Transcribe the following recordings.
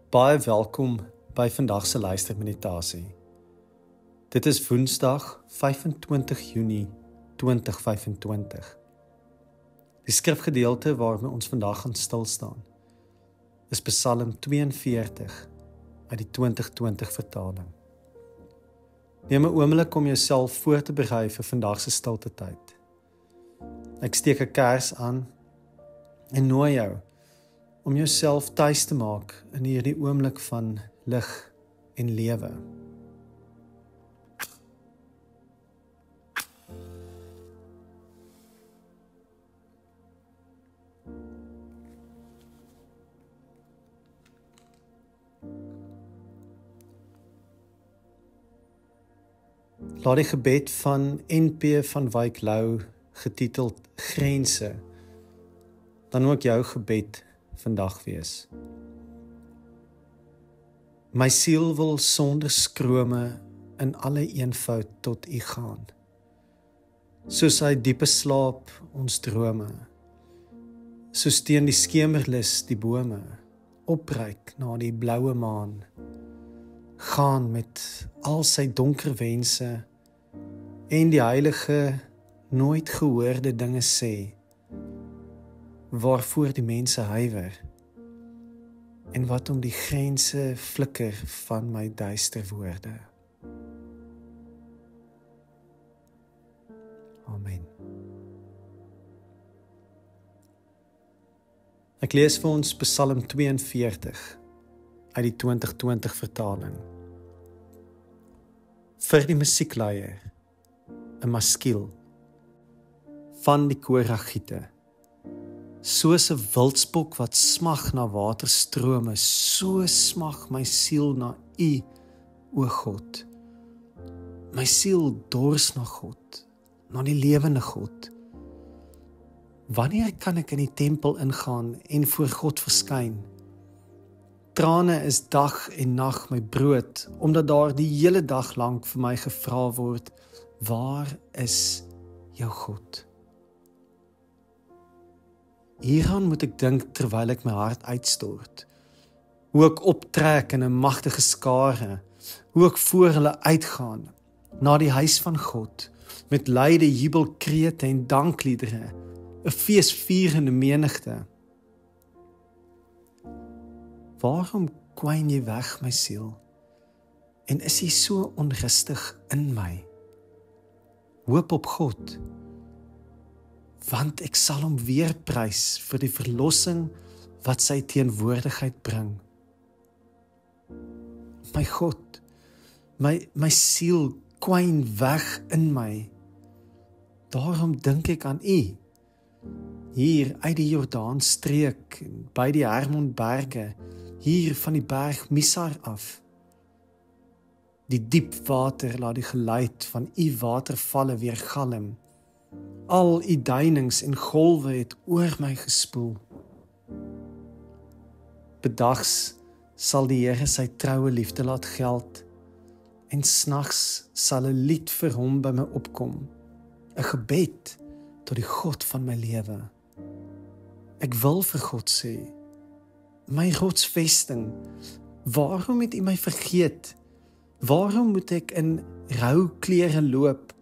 Baie welkom by vandag se luistermeditasie. Dit is Woensdag 25 Junie 2025. Die skrifgedeelte waarmee ons vandag gaan stilstaan is Psalm 42 uit die 2020 vertaling. Neem 'n oomblik om jouself voor te berei vir vandag se stilte tyd. Ek steek 'n kers aan en nooi jou om jouself tuis te maak in hierdie oomblik van lig en lewe. Laat die gebed van NP van Wyk Lou, getiteld Grense, dan ook jou gebed vandag wees. My siel wil sonder skrome in alle eenvoud tot U gaan, soos hy diepe slaap ons drome, soos teen die skemerlis die bome, opreik na die blaue maan, gaan met al sy donker wense en die heilige nooit gehoorde dinge sê, waarvoor die mense huiwer en wat om die grense flikker van my duister woorde. Amen. Ek lees vir ons Psalm 42 uit die 2020 vertaling. Vir die musiekleier, 'n maskiel van die koragiete. Soos 'n wildspok wat smag na waterstrome, so smag my siel na U, o God. My siel dors na God, na die lewende God. Wanneer kan ek in die tempel ingaan en voor God verskyn? Trane is dag en nag my brood, omdat daar die hele dag lank vir my gevra word, waar is jou God? Hieraan moet ek dink terwyl ek my hart uitstort, hoe ek optrek in 'n magtige skare, hoe ek voor hulle uitgaan, na die huis van God, met luide jubelkrete en dankliedere, 'n feesvierende menigte. Waarom kwyn jy weg, my siel, en is jy so onrustig in my? Hoop op God, want ek sal hom weer prys vir die verlossing wat sy teenwoordigheid bring. My God, my siel kwyn weg in my. Daarom dink ek aan U, hier uit die Jordaanstreek, by die Hermonberge, hier van die berg Misar af. Die diep water laat die geluid van U watervalle weer galm. Al U duinings en golwe het oor my gespoel. Bedags sal die Here sy troue liefde laat geld, en snags sal 'n lied vir hom by my opkom, 'n gebed tot die God van my lewe. Ek wil vir God sê, my rotsvesting, waarom het U my vergeet? Waarom moet ek in rouklere loop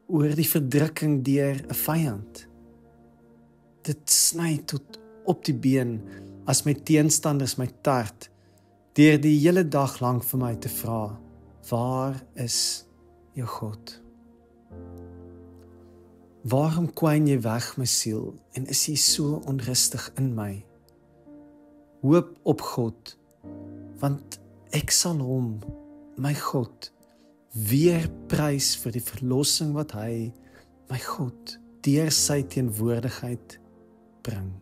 oor die verdrukking deur 'n vyand? Dit sny tot op die been as my teenstanders my tart, deur die hele dag lank vir my te vra, waar is jou God? Waarom kwyn jy weg, my siel, en is jy so onrustig in my? Hoop op God, want ek sal hom, my God, weer prys vir die verlossing wat hy, my God, deur sy teenwoordigheid bring.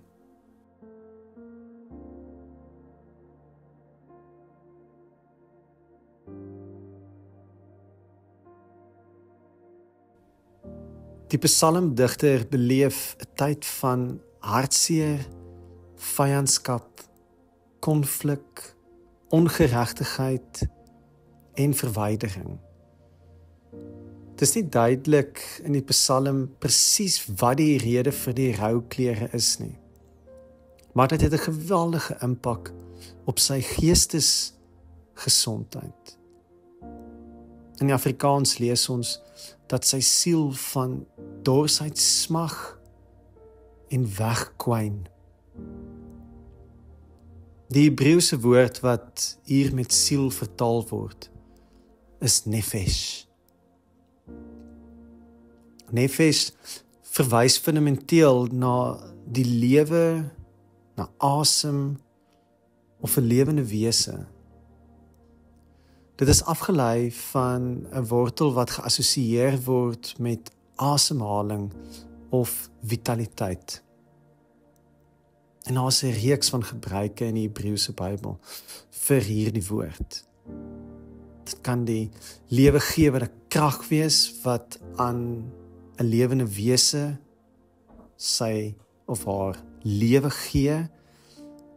Die psalmdigter beleef 'n tyd van hartseer, vyandskap, konflik, ongeregtigheid en verwydering. Dit is nie duidelik in die psalm presies wat die rede vir die rouklere is nie. Maar dit het 'n geweldige impak op sy geestesgesondheid. In die Afrikaans lees ons dat sy siel van dorsheid smag en wegkwyn. Die Hebreëse woord wat hier met siel vertaal word, is nefesh. Nefesh verwys fundamenteel na die lewe, na asem of 'n lewende wese. Dit is afgelei van 'n wortel wat geassosieer word met asemhaling of vitaliteit. En daar is 'n reeks van gebruike in die Hebreëse Bybel vir hierdie woord. Dit kan die lewegewende krag wees wat aan 'n lewende wese sy of haar lewe gee.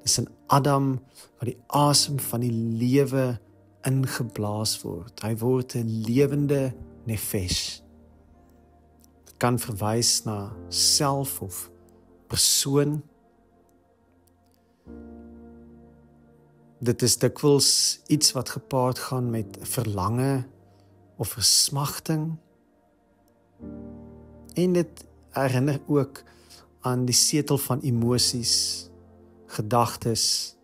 Dis in Adam wat die asem van die lewe ingeblaas word. Hy word 'n lewende nefesh. Dit kan verwys na self of persoon. Dit is dikwels iets wat gepaard gaan met verlange of versmagting. En dit herinner ook aan die setel van emosies, gedagtes,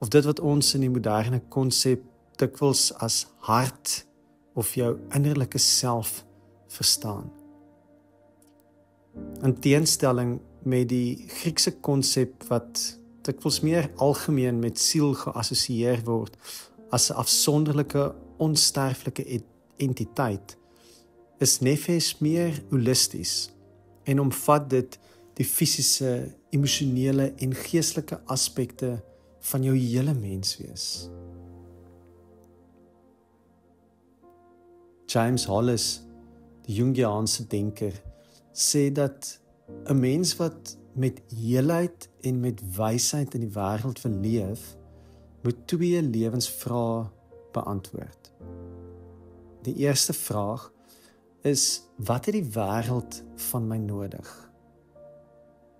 of dit wat ons in die moderne konsep dikwels as hart of jou innerlike self verstaan. In teenstelling met die Griekse konsep wat dikwels meer algemeen met siel geassosieer word as 'n afsonderlike, onsterflike entiteit, is nefesh meer holisties en omvat dit die fisiese, emosionele en geestelike aspekte van jou hele menswees. James Hollis, die Jungiaanse denker, sê dat 'n mens wat met heelheid en met wysheid in die wêreld wil leef, moet 2 lewensvrae beantwoord. Die eerste vraag is, wat het die wêreld van my nodig?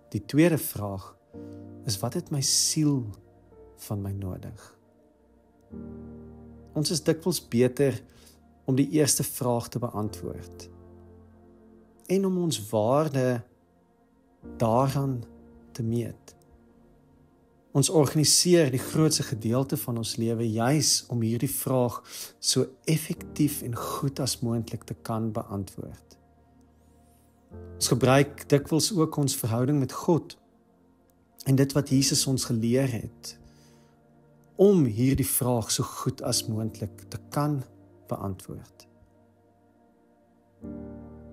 Die tweede vraag is, wat het my siel van my nodig? Ons is dikwels beter om die eerste vraag te beantwoord en om ons waarde daaraan te meet. Ons organiseer die grootste gedeelte van ons lewe juis om hierdie vraag so effektief en goed as moontlik te kan beantwoord. Ons gebruik dikwels ook ons verhouding met God en dit wat Jesus ons geleer het, om hierdie vraag so goed as moontlik te kan beantwoord.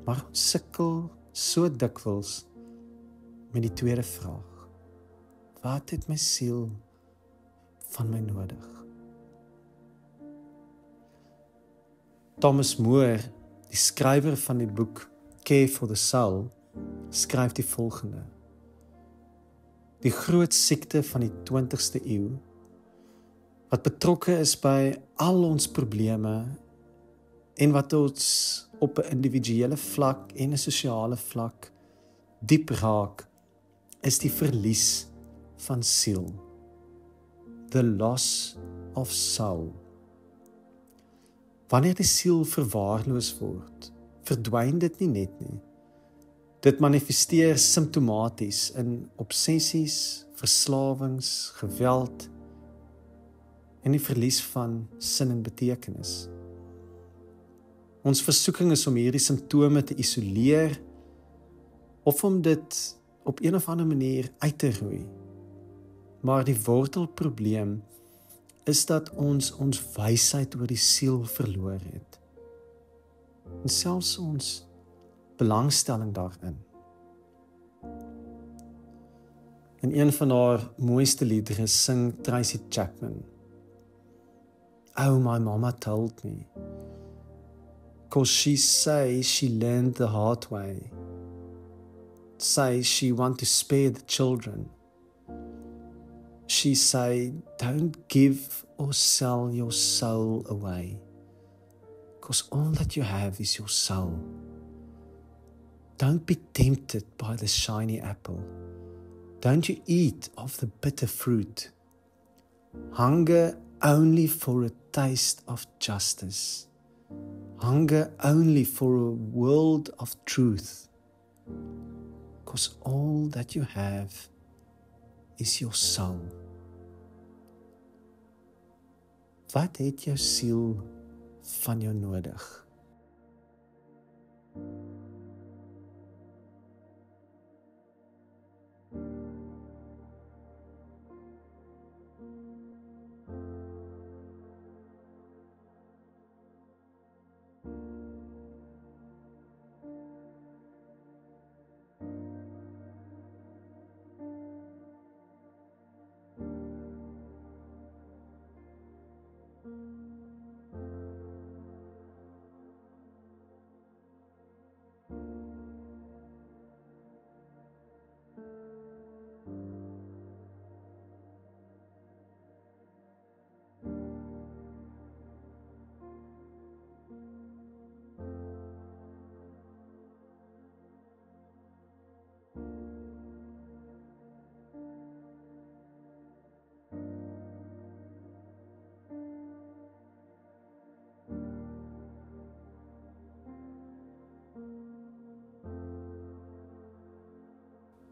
Maar ons sukkel so dikwels met die tweede vraag. Wat het my siel van my nodig? Thomas Moore, die skrywer van die boek Care for the Soul, skryf die volgende: Die groot siekte van die 20ste eeu, wat betrokke is by al ons probleme en wat ons op 'n individuele vlak en 'n sosiale vlak diep raak, is die verlies van siel. The loss of soul. Wanneer die siel verwaarloos word, verdwyn dit nie net nie. Dit manifesteer simptomaties in obsessies, verslawings, geweld en die verlies van sin en betekenis. Ons versoeking is om hierdie simptome te isoleer of om dit op een of ander manier uit te roei. Maar die wortelprobleem is dat ons wysheid oor die siel verloor het. En selfs ons belangstelling daarin. In een van haar mooiste liedere sing Tracy Chapman, Oh, my mama told me, 'cause she say she learned the hard way. Say she want to spare the children. She say, don't give or sell your soul away, 'cause all that you have is your soul. Don't be tempted by the shiny apple. Don't you eat of the bitter fruit. Hunger only for a taste of justice. Hunger only for a world of truth. Because all that you have is your soul. Wat het jou siel van jou nodig?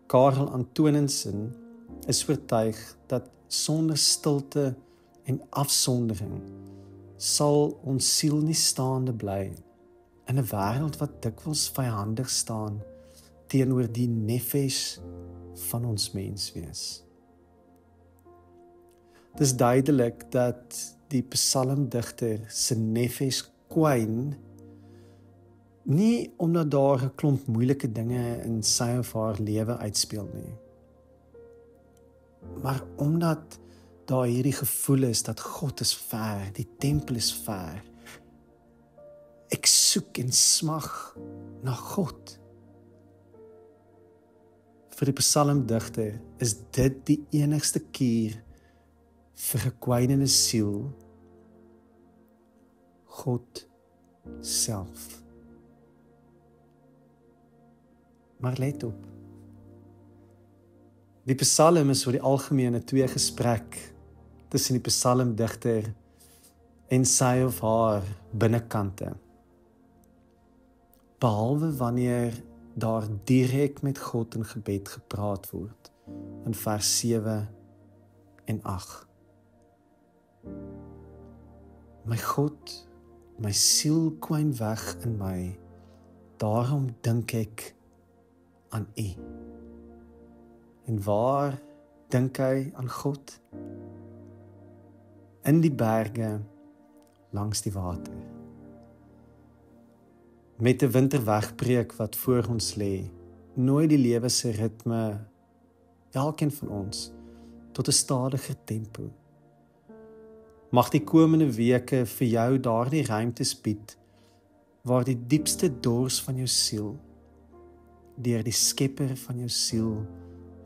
Karel Antoninsen is oortuig dat sonder stilte en afsondering sal ons siel nie staande bly in 'n wêreld wat dikwels vyandig staan teenoor die nefesh van ons menswees. Dit is duidelik dat die psalmdigter se nefesh kwyn nie omdat daar 'n klomp moeilike dinge in sy of haar lewe uitspeel nie, maar omdat daar hierdie gevoel is dat God is ver, die tempel is ver. Ek soek en smag na God. Vir die psalmdigter is dit die enigste kuur vir 'n kwynende siel, God self. Maar let op, die psalm is oor die algemeen 'n tweegesprek tussen die psalmdigter en sy of haar binnekante. Behalwe wanneer daar direk met God in gebed gepraat word, in vers 7 en 8. My God, my siel kwyn weg in my, daarom dink ek aan U. En waar dink hy aan God? In die berge, langs die water. Met 'n winterwegbreek wat voor ons lê, nooi die lewe se ritme elkeen van ons tot 'n stadiger tempo. Mag die komende weke vir jou daardie ruimtes bied waar die diepste dors van jou siel deur die Skepper van jou siel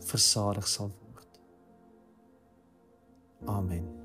versadig sal word. Amen.